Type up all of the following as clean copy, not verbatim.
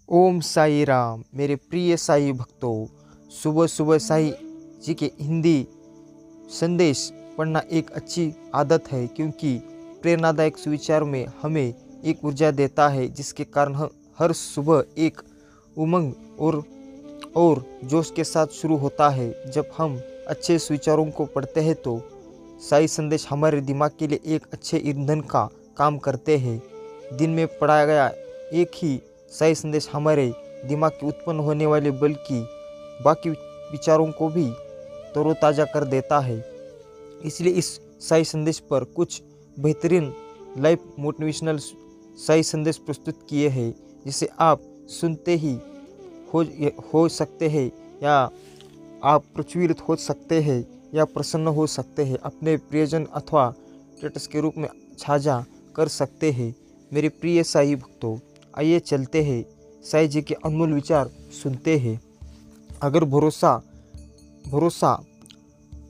ओम साई राम। मेरे प्रिय साई भक्तों, सुबह सुबह साई जी के हिंदी संदेश पढ़ना एक अच्छी आदत है, क्योंकि प्रेरणादायक सुविचार में हमें एक ऊर्जा देता है, जिसके कारण हर सुबह एक उमंग और जोश के साथ शुरू होता है। जब हम अच्छे सुविचारों को पढ़ते हैं तो साई संदेश हमारे दिमाग के लिए एक अच्छे ईंधन का काम करते हैं। दिन में पढ़ाया गया एक ही साई संदेश हमारे दिमाग के उत्पन्न होने वाले बल्कि बाकी विचारों को भी तरोताज़ा कर देता है। इसलिए इस साई संदेश पर कुछ बेहतरीन लाइफ मोटिवेशनल साई संदेश प्रस्तुत किए हैं, जिसे आप सुनते ही हो सकते हैं, या आप प्रज्वलित हो सकते हैं, या प्रसन्न हो सकते हैं, अपने प्रियजन अथवा स्टेटस के रूप में साझा कर सकते हैं। मेरे प्रिय साई भक्तों, आइए चलते हैं साई जी के अनमोल विचार सुनते हैं। अगर भरोसा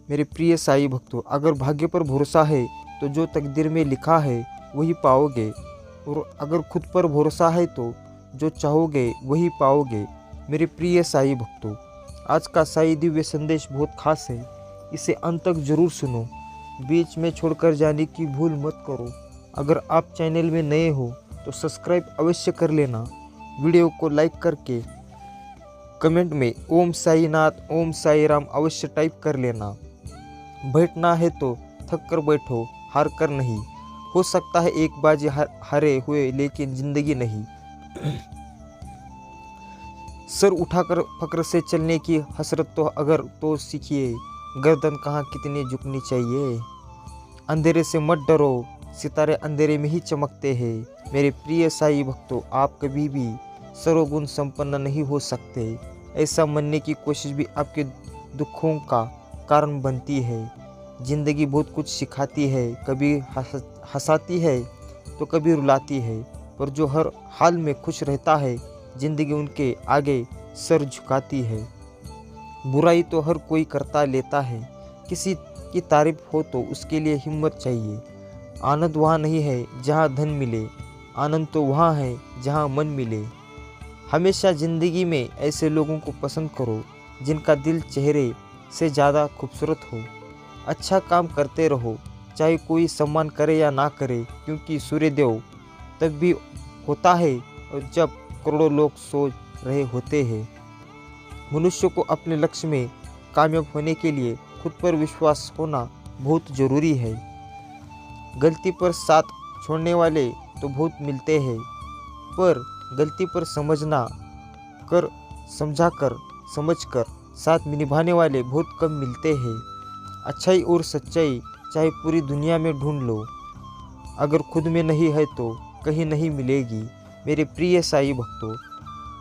मेरे प्रिय साई भक्तों, अगर भाग्य पर भरोसा है तो जो तकदीर में लिखा है वही पाओगे, और अगर खुद पर भरोसा है तो जो चाहोगे वही पाओगे। मेरे प्रिय साई भक्तों, आज का साई दिव्य संदेश बहुत खास है, इसे अंत तक जरूर सुनो। बीच में छोड़कर जाने की भूल मत करो। अगर आप चैनल में नए हो तो सब्सक्राइब अवश्य कर लेना। वीडियो को लाइक करके कमेंट में ओम साई नाथ, ओम साई राम अवश्य टाइप कर लेना। बैठना है तो थक कर बैठो, हार कर नहीं। हो सकता है एक बाजी हारे हुए, लेकिन जिंदगी नहीं। सर उठाकर फक्र से चलने की हसरत तो अगर तो सीखिए, गर्दन कहाँ कितनी झुकनी चाहिए। अंधेरे से मत डरो, सितारे अंधेरे में ही चमकते हैं। मेरे प्रिय साई भक्तों, आप कभी भी सर्वगुण संपन्न नहीं हो सकते। ऐसा मानने की कोशिश भी आपके दुखों का कारण बनती है। जिंदगी बहुत कुछ सिखाती है, कभी हंसाती है तो कभी रुलाती है, पर जो हर हाल में खुश रहता है, जिंदगी उनके आगे सर झुकाती है। बुराई तो हर कोई करता लेता है, किसी की तारीफ हो तो उसके लिए हिम्मत चाहिए। आनंद वहाँ नहीं है जहाँ धन मिले, आनंद तो वहाँ है जहाँ मन मिले। हमेशा ज़िंदगी में ऐसे लोगों को पसंद करो जिनका दिल चेहरे से ज़्यादा खूबसूरत हो। अच्छा काम करते रहो, चाहे कोई सम्मान करे या ना करे, क्योंकि सूर्यदेव तब भी होता है और जब करोड़ों लोग सोच रहे होते हैं। मनुष्य को अपने लक्ष्य में कामयाब होने के लिए खुद पर विश्वास होना बहुत ज़रूरी है। गलती पर साथ छोड़ने वाले तो बहुत मिलते हैं, पर गलती पर समझकर साथ में निभाने वाले बहुत कम मिलते हैं। अच्छाई और सच्चाई चाहे पूरी दुनिया में ढूंढ लो, अगर खुद में नहीं है तो कहीं नहीं मिलेगी। मेरे प्रिय साई भक्तों,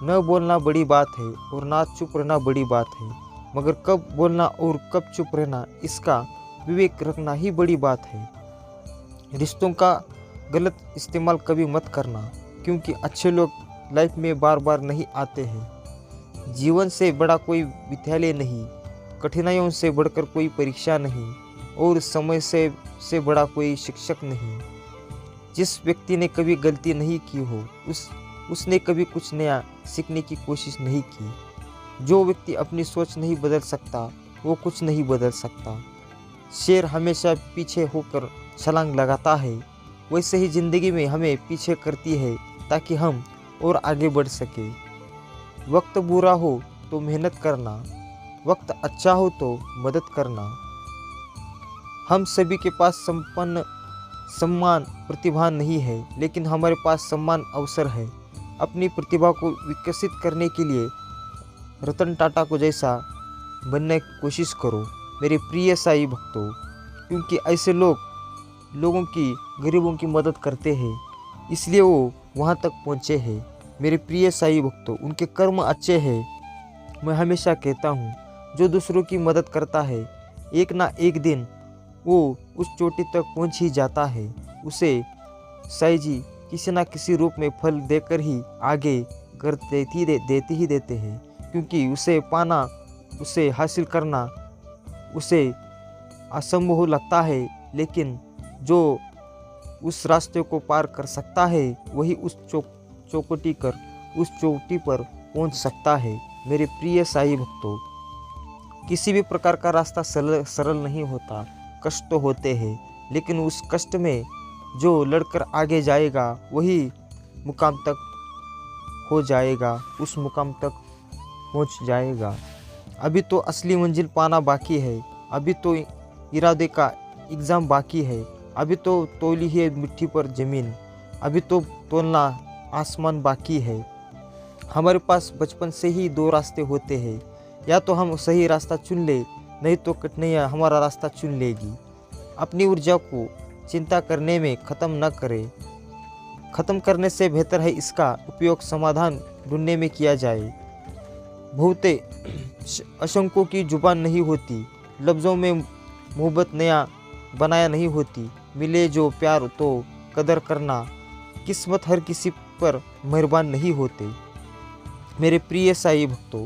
न बोलना बड़ी बात है और ना चुप रहना बड़ी बात है, मगर कब बोलना और कब चुप रहना, इसका विवेक रखना ही बड़ी बात है। रिश्तों का गलत इस्तेमाल कभी मत करना, क्योंकि अच्छे लोग लाइफ में बार बार नहीं आते हैं। जीवन से बड़ा कोई विद्यालय नहीं, कठिनाइयों से बढ़कर कोई परीक्षा नहीं, और समय से बड़ा कोई शिक्षक नहीं। जिस व्यक्ति ने कभी गलती नहीं की हो, उसने कभी कुछ नया सीखने की कोशिश नहीं की। जो व्यक्ति अपनी सोच नहीं बदल सकता, वो कुछ नहीं बदल सकता। शेर हमेशा पीछे होकर छलांग लगाता है, वैसे ही ज़िंदगी में हमें पीछे करती है, ताकि हम और आगे बढ़ सके। वक्त बुरा हो तो मेहनत करना, वक्त अच्छा हो तो मदद करना। हम सभी के पास सम्मान प्रतिभा नहीं है, लेकिन हमारे पास सम्मान अवसर है। अपनी प्रतिभा को विकसित करने के लिए रतन टाटा को जैसा बनने की कोशिश करो। मेरे प्रिय साई भक्तों, क्योंकि ऐसे लोगों की गरीबों की मदद करते हैं, इसलिए वो वहाँ तक पहुँचे हैं। मेरे प्रिय साई भक्तों, उनके कर्म अच्छे हैं। मैं हमेशा कहता हूँ, जो दूसरों की मदद करता है, एक ना एक दिन वो उस चोटी तक पहुँच ही जाता है। उसे साई जी किसी ना किसी रूप में फल देकर ही आगे कर देते हैं, क्योंकि उसे पाना, उसे हासिल करना उसे असंभव लगता है, लेकिन जो उस रास्ते को पार कर सकता है, वही उस चौखटी पर उस चोटी पर पहुंच सकता है। मेरे प्रिय साईं भक्तों, किसी भी प्रकार का रास्ता सरल नहीं होता, कष्ट तो होते हैं, लेकिन उस कष्ट में जो लड़कर आगे जाएगा वही मुकाम तक हो जाएगा, उस मुकाम तक पहुंच जाएगा। अभी तो असली मंजिल पाना बाकी है, अभी तो इरादे का एग्ज़ाम बाकी है, अभी तो तौली है मिट्टी पर ज़मीन, अभी तो तोलना आसमान बाकी है। हमारे पास बचपन से ही दो रास्ते होते हैं, या तो हम सही रास्ता चुन ले, नहीं तो कठिनाइयाँ हमारा रास्ता चुन लेगी। अपनी ऊर्जा को चिंता करने में ख़त्म न करें, ख़त्म करने से बेहतर है इसका उपयोग समाधान ढूंढने में किया जाए। बहुते अशंकों की जुबान नहीं होती, लफ्ज़ों में मोहब्बत नया बनाया नहीं होती, मिले जो प्यार तो कदर करना, किस्मत हर किसी पर मेहरबान नहीं होते। मेरे प्रिय साईं भक्तों,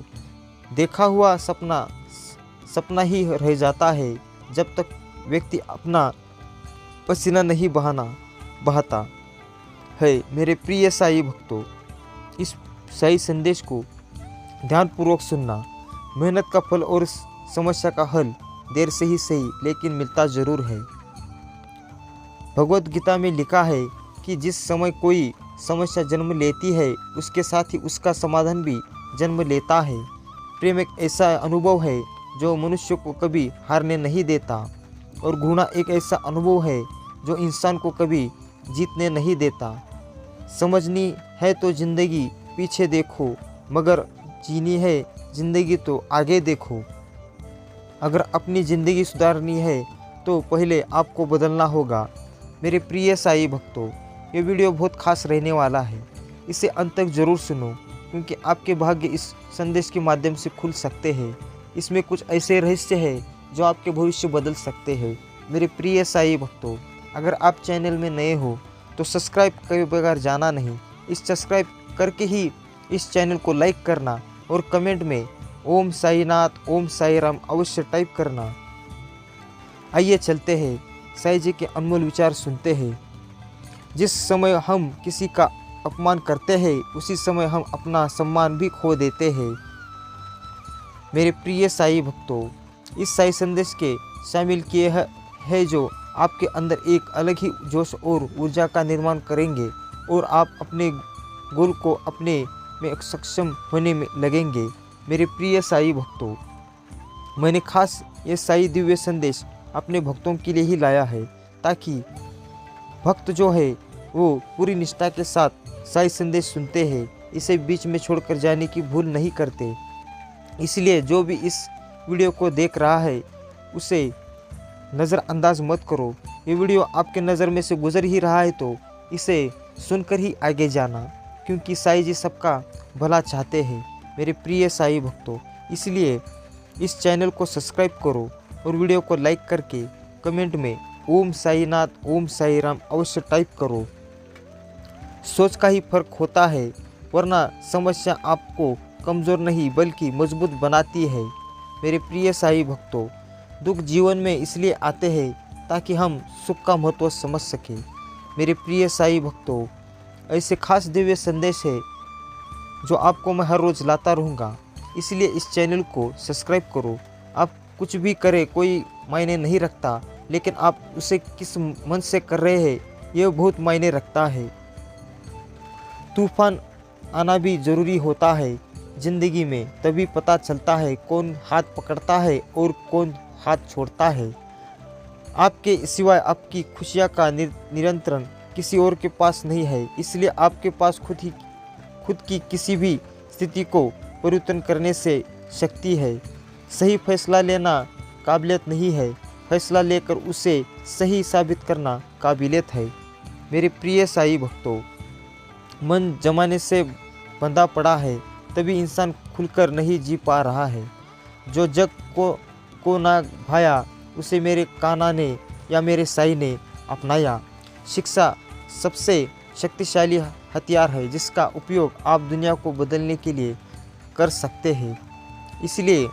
देखा हुआ सपना सपना ही रह जाता है जब तक व्यक्ति अपना पसीना नहीं बहाता है। मेरे प्रिय साईं भक्तों, इस साईं संदेश को ध्यानपूर्वक सुनना। मेहनत का फल और समस्या का हल देर से ही सही, लेकिन मिलता जरूर है। भगवत गीता में लिखा है कि जिस समय कोई समस्या जन्म लेती है, उसके साथ ही उसका समाधान भी जन्म लेता है। प्रेम एक ऐसा अनुभव है जो मनुष्य को कभी हारने नहीं देता, और घृणा एक ऐसा अनुभव है जो इंसान को कभी जीतने नहीं देता। समझनी है तो जिंदगी पीछे देखो, मगर जीनी है जिंदगी तो आगे देखो। अगर अपनी ज़िंदगी सुधारनी है तो पहले आपको बदलना होगा। मेरे प्रिय साईं भक्तों, ये वीडियो बहुत खास रहने वाला है, इसे अंत तक ज़रूर सुनो, क्योंकि आपके भाग्य इस संदेश के माध्यम से खुल सकते हैं। इसमें कुछ ऐसे रहस्य हैं जो आपके भविष्य बदल सकते हैं। मेरे प्रिय साईं भक्तों, अगर आप चैनल में नए हो तो सब्सक्राइब करे बगैर जाना नहीं। इस सब्सक्राइब करके ही इस चैनल को लाइक करना और कमेंट में ओम साईनाथ, ओम साई राम अवश्य टाइप करना। आइए चलते हैं, साईं जी के अनमोल विचार सुनते हैं। जिस समय हम किसी का अपमान करते हैं, उसी समय हम अपना सम्मान भी खो देते हैं। मेरे प्रिय साईं भक्तों, इस साईं संदेश के शामिल किए हैं जो आपके अंदर एक अलग ही जोश और ऊर्जा का निर्माण करेंगे, और आप अपने गोल को अपने में सक्षम होने में लगेंगे। मेरे प्रिय साईं भक्तों, मैंने खास ये साईं दिव्य संदेश अपने भक्तों के लिए ही लाया है, ताकि भक्त जो है वो पूरी निष्ठा के साथ साईं संदेश सुनते हैं, इसे बीच में छोड़कर जाने की भूल नहीं करते। इसलिए जो भी इस वीडियो को देख रहा है उसे नज़रअंदाज मत करो। ये वीडियो आपके नज़र में से गुजर ही रहा है तो इसे सुनकर ही आगे जाना, क्योंकि साईं जी सबका भला चाहते हैं। मेरे प्रिय साईं भक्तों, इसलिए इस चैनल को सब्सक्राइब करो और वीडियो को लाइक करके कमेंट में ओम साईनाथ, ओम साई राम अवश्य टाइप करो। सोच का ही फर्क होता है, वरना समस्या आपको कमज़ोर नहीं बल्कि मजबूत बनाती है। मेरे प्रिय साईं भक्तों, दुख जीवन में इसलिए आते हैं ताकि हम सुख का महत्व समझ सकें। मेरे प्रिय साईं भक्तों, ऐसे खास दिव्य संदेश है जो आपको मैं हर रोज़ लाता रहूँगा, इसलिए इस चैनल को सब्सक्राइब करो। आप कुछ भी करें कोई मायने नहीं रखता, लेकिन आप उसे किस मन से कर रहे हैं यह बहुत मायने रखता है। तूफान आना भी ज़रूरी होता है ज़िंदगी में, तभी पता चलता है कौन हाथ पकड़ता है और कौन हाथ छोड़ता है। आपके सिवाय आपकी खुशियाँ का नियंत्रण किसी और के पास नहीं है, इसलिए आपके पास खुद की किसी भी स्थिति को परिवर्तन करने से शक्ति है। सही फैसला लेना काबिलियत नहीं है, फैसला लेकर उसे सही साबित करना काबिलियत है। मेरे प्रिय साईं भक्तों, मन जमाने से बंधा पड़ा है, तभी इंसान खुलकर नहीं जी पा रहा है। जो जग को ना भाया उसे मेरे कान्हा ने या मेरे साईं ने अपनाया। शिक्षा सबसे शक्तिशाली हथियार है जिसका उपयोग आप दुनिया को बदलने के लिए कर सकते हैं। इसलिए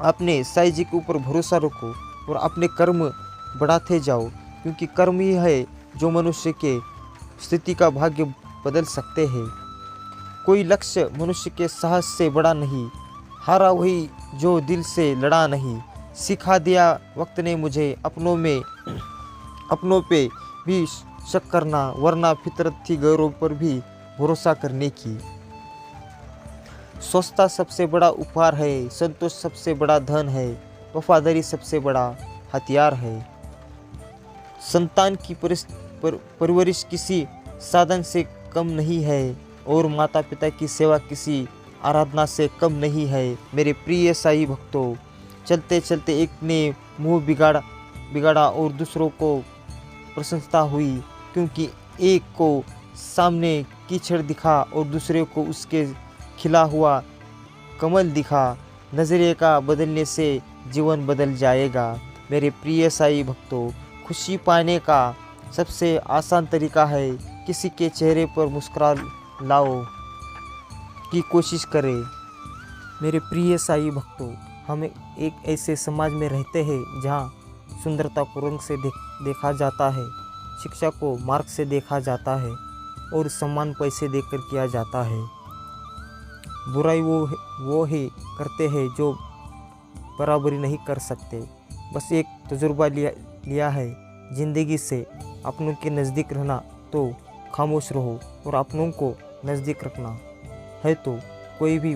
अपने साईं जी के ऊपर भरोसा रखो और अपने कर्म बढ़ाते जाओ, क्योंकि कर्म ही है जो मनुष्य के स्थिति का भाग्य बदल सकते हैं। कोई लक्ष्य मनुष्य के साहस से बड़ा नहीं, हारा वही जो दिल से लड़ा नहीं। सिखा दिया वक्त ने मुझे अपनों पे भी शक करना, वरना फितरत थी गैरों पर भी भरोसा करने की। स्वस्थता सबसे बड़ा उपहार है, संतोष सबसे बड़ा धन है, वफादारी सबसे बड़ा हथियार है। संतान की परवरिश किसी साधन से कम नहीं है और माता पिता की सेवा किसी आराधना से कम नहीं है। मेरे प्रिय साईं भक्तों, चलते चलते एक ने मुंह बिगाड़ा और दूसरों को प्रशंसा हुई, क्योंकि एक को सामने कीचड़ दिखा और दूसरे को उसके खिला हुआ कमल दिखा। नज़रिए का बदलने से जीवन बदल जाएगा। मेरे प्रिय साईं भक्तों, खुशी पाने का सबसे आसान तरीका है किसी के चेहरे पर मुस्कुरा लाओ की कोशिश करें। मेरे प्रिय साईं भक्तों, हम एक ऐसे समाज में रहते हैं जहाँ सुंदरता को रंग से देखा जाता है, शिक्षा को मार्क से देखा जाता है और सम्मान पैसे देकर किया जाता है। बुराई वो ही करते हैं जो बराबरी नहीं कर सकते। बस एक तजुर्बा लिया है ज़िंदगी से, अपनों के नज़दीक रहना तो खामोश रहो और अपनों को नज़दीक रखना है तो कोई भी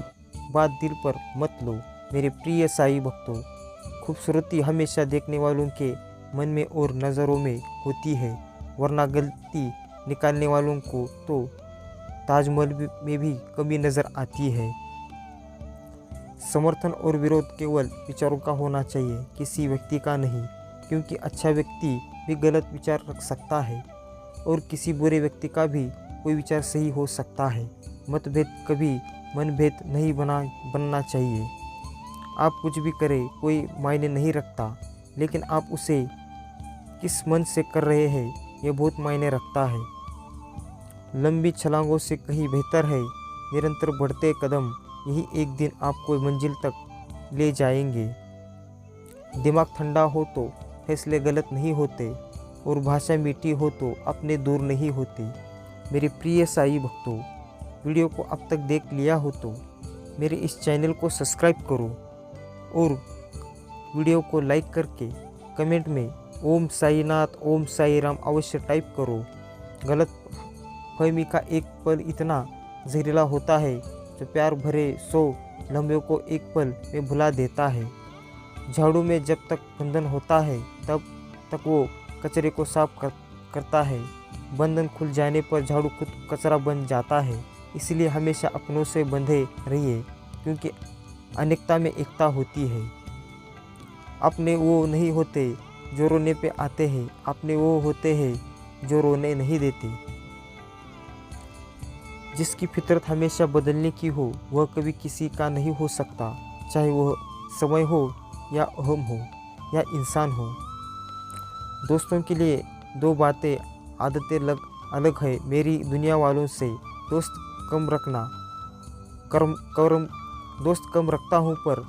बात दिल पर मत लो। मेरे प्रिय साईं भक्तों, खूबसूरती हमेशा देखने वालों के मन में और नज़रों में होती है, वरना गलती निकालने वालों को तो ताजमहल में भी कमी नज़र आती है। समर्थन और विरोध केवल विचारों का होना चाहिए, किसी व्यक्ति का नहीं, क्योंकि अच्छा व्यक्ति भी गलत विचार रख सकता है और किसी बुरे व्यक्ति का भी कोई विचार सही हो सकता है। मतभेद कभी मनभेद नहीं बनना चाहिए। आप कुछ भी करें कोई मायने नहीं रखता, लेकिन आप उसे किस मन से कर रहे हैं यह बहुत मायने रखता है। लंबी छलांगों से कहीं बेहतर है निरंतर बढ़ते कदम, यही एक दिन आपको मंजिल तक ले जाएंगे। दिमाग ठंडा हो तो फैसले गलत नहीं होते और भाषा मीठी हो तो अपने दूर नहीं होते। मेरे प्रिय साईं भक्तों, वीडियो को अब तक देख लिया हो तो मेरे इस चैनल को सब्सक्राइब करो और वीडियो को लाइक करके कमेंट में ओम साईनाथ ओम साई राम अवश्य टाइप करो। गलत फहमी का एक पल इतना जहरीला होता है जो प्यार भरे 100 लम्हों को एक पल में भुला देता है। झाड़ू में जब तक बंधन होता है तब तक वो कचरे को साफ करता है, बंधन खुल जाने पर झाड़ू खुद कचरा बन जाता है। इसलिए हमेशा अपनों से बंधे रहिए, क्योंकि अनेकता में एकता होती है। अपने वो नहीं होते जो रोने पे आते हैं, अपने वो होते हैं जो रोने नहीं देते। जिसकी फितरत हमेशा बदलने की हो वह कभी किसी का नहीं हो सकता, चाहे वह समय हो या अहम हो या इंसान हो। दोस्तों के लिए दो बातें आदतें अलग है। मेरी दुनिया वालों से दोस्त कम रखना, दोस्त कम रखता हूँ पर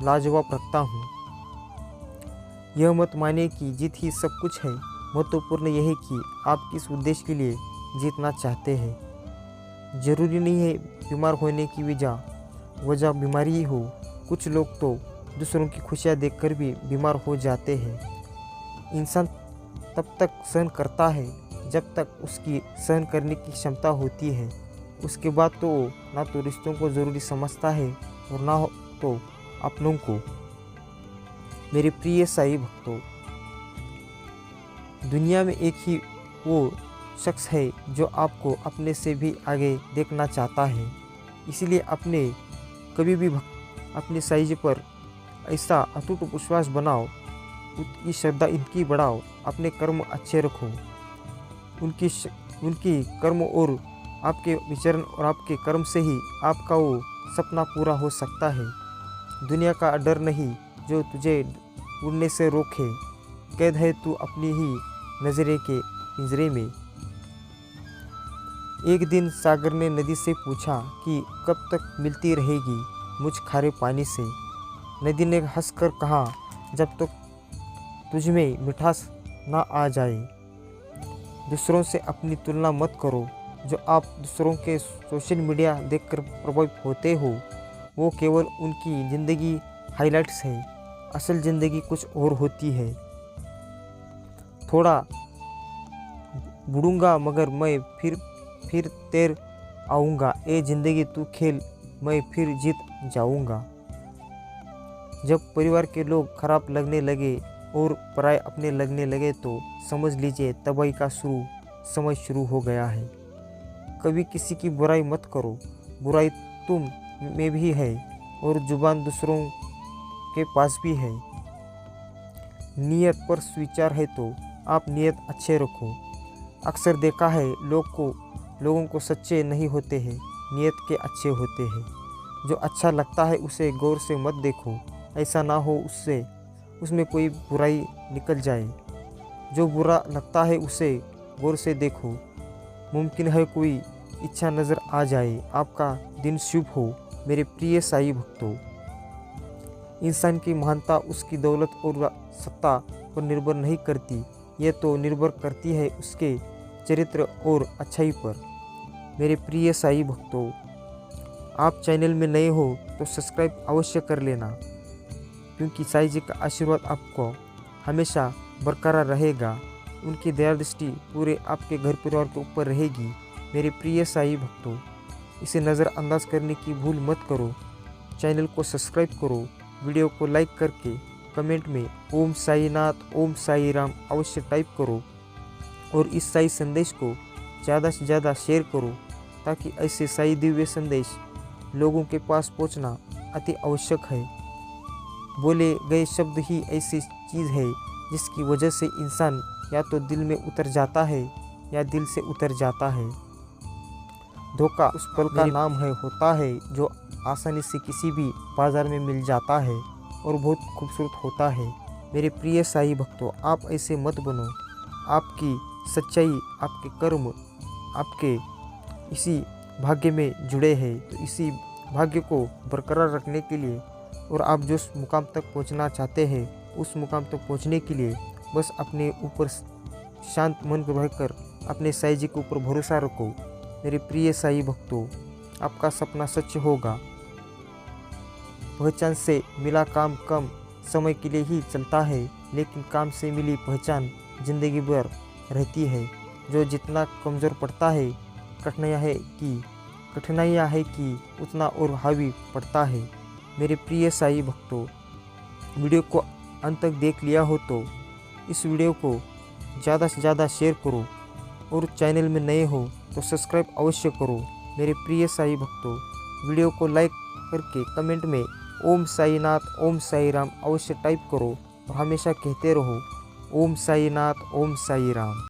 लाजवाब रखता हूँ। यह मत माने कि जीत ही सब कुछ है, महत्वपूर्ण यह है कि आप किस उद्देश्य के लिए जीतना चाहते हैं। जरूरी नहीं है बीमार होने की वजह बीमारी ही हो। कुछ लोग तो दूसरों की खुशियाँ देखकर भी बीमार हो जाते हैं। इंसान तब तक सहन करता है जब तक उसकी सहन करने की क्षमता होती है। उसके बाद तो ना तो रिश्तों को ज़रूरी समझता है और ना तो अपनों को। मेरे प्रिय साईं भक्तों, दुनिया में एक ही वो शख्स है जो आपको अपने से भी आगे देखना चाहता है। इसलिए कभी भी अपने साईं जी पर ऐसा अटूट विश्वास बनाओ, उनकी श्रद्धा इनकी बढ़ाओ, अपने कर्म अच्छे रखो। उनकी कर्म और आपके विचरण और आपके कर्म से ही आपका वो सपना पूरा हो सकता है। दुनिया का डर नहीं जो तुझे उड़ने से रोके, कैद है तू अपनी ही नज़रे के पिंजरे में। एक दिन सागर ने नदी से पूछा कि कब तक मिलती रहेगी मुझ खारे पानी से। नदी ने हंसकर कहा, जब तक तुझ में मिठास ना आ जाए। दूसरों से अपनी तुलना मत करो जो आप दूसरों के सोशल मीडिया देखकर प्रभावित होते हो वो केवल उनकी ज़िंदगी हाइलाइट्स है। असल ज़िंदगी कुछ और होती है। थोड़ा बुड़ूंगा मगर मैं फिर तैर आऊँगा, ए ज़िंदगी तू खेल मैं फिर जीत जाऊँगा। जब परिवार के लोग खराब लगने लगे और पराये अपने लगने लगे तो समझ लीजिए तबाही का समय शुरू हो गया है। कभी किसी की बुराई मत करो, बुराई तुम में भी है और जुबान दूसरों के पास भी है। नियत पर विचार है तो आप नियत अच्छे रखो। अक्सर देखा है लोगों को सच्चे नहीं होते हैं, नियत के अच्छे होते हैं। जो अच्छा लगता है उसे गौर से मत देखो, ऐसा ना हो उसमें कोई बुराई निकल जाए। जो बुरा लगता है उसे गौर से देखो, मुमकिन है कोई इच्छा नज़र आ जाए। आपका दिन शुभ हो मेरे प्रिय साईं भक्तों। इंसान की महानता उसकी दौलत और सत्ता पर निर्भर नहीं करती, यह तो निर्भर करती है उसके चरित्र और अच्छाई पर। मेरे प्रिय साईं भक्तों, आप चैनल में नए हो तो सब्सक्राइब अवश्य कर लेना, क्योंकि साईं जी का आशीर्वाद आपको हमेशा बरकरार रहेगा। उनकी दया दृष्टि पूरे आपके घर परिवार के ऊपर रहेगी। मेरे प्रिय साईं भक्तों, इसे नज़रअंदाज करने की भूल मत करो। चैनल को सब्सक्राइब करो, वीडियो को लाइक करके कमेंट में ओम साईनाथ ओम साई राम अवश्य टाइप करो और इस साई संदेश को ज़्यादा से ज़्यादा शेयर करो, ताकि ऐसे साई दिव्य संदेश लोगों के पास पहुंचना अति आवश्यक है। बोले गए शब्द ही ऐसी चीज़ है जिसकी वजह से इंसान या तो दिल में उतर जाता है या दिल से उतर जाता है। धोखा उस पल का नाम होता है जो आसानी से किसी भी बाज़ार में मिल जाता है और बहुत खूबसूरत होता है। मेरे प्रिय साईं भक्तों, आप ऐसे मत बनो। आपकी सच्चाई, आपके कर्म आपके इसी भाग्य में जुड़े हैं, तो इसी भाग्य को बरकरार रखने के लिए और आप जिस मुकाम तक पहुंचना चाहते हैं उस मुकाम तक पहुंचने के लिए बस अपने ऊपर शांत मन रहकर अपने साईं जी के ऊपर भरोसा रखो। मेरे प्रिय साईं भक्तों, आपका सपना सच होगा। पहचान से मिला काम कम समय के लिए ही चलता है, लेकिन काम से मिली पहचान जिंदगी भर रहती है। जो जितना कमज़ोर पड़ता है कठिनाइयाँ है कि उतना और हावी पड़ता है। मेरे प्रिय साईं भक्तों, वीडियो को अंत तक देख लिया हो तो इस वीडियो को ज़्यादा से ज़्यादा शेयर करो और चैनल में नए हो तो सब्सक्राइब अवश्य करो। मेरे प्रिय साईं भक्तों, वीडियो को लाइक करके कमेंट में ओम साईनाथ ओम साई राम अवश्य टाइप करो और हमेशा कहते रहो ओम साईनाथ ओम साई राम।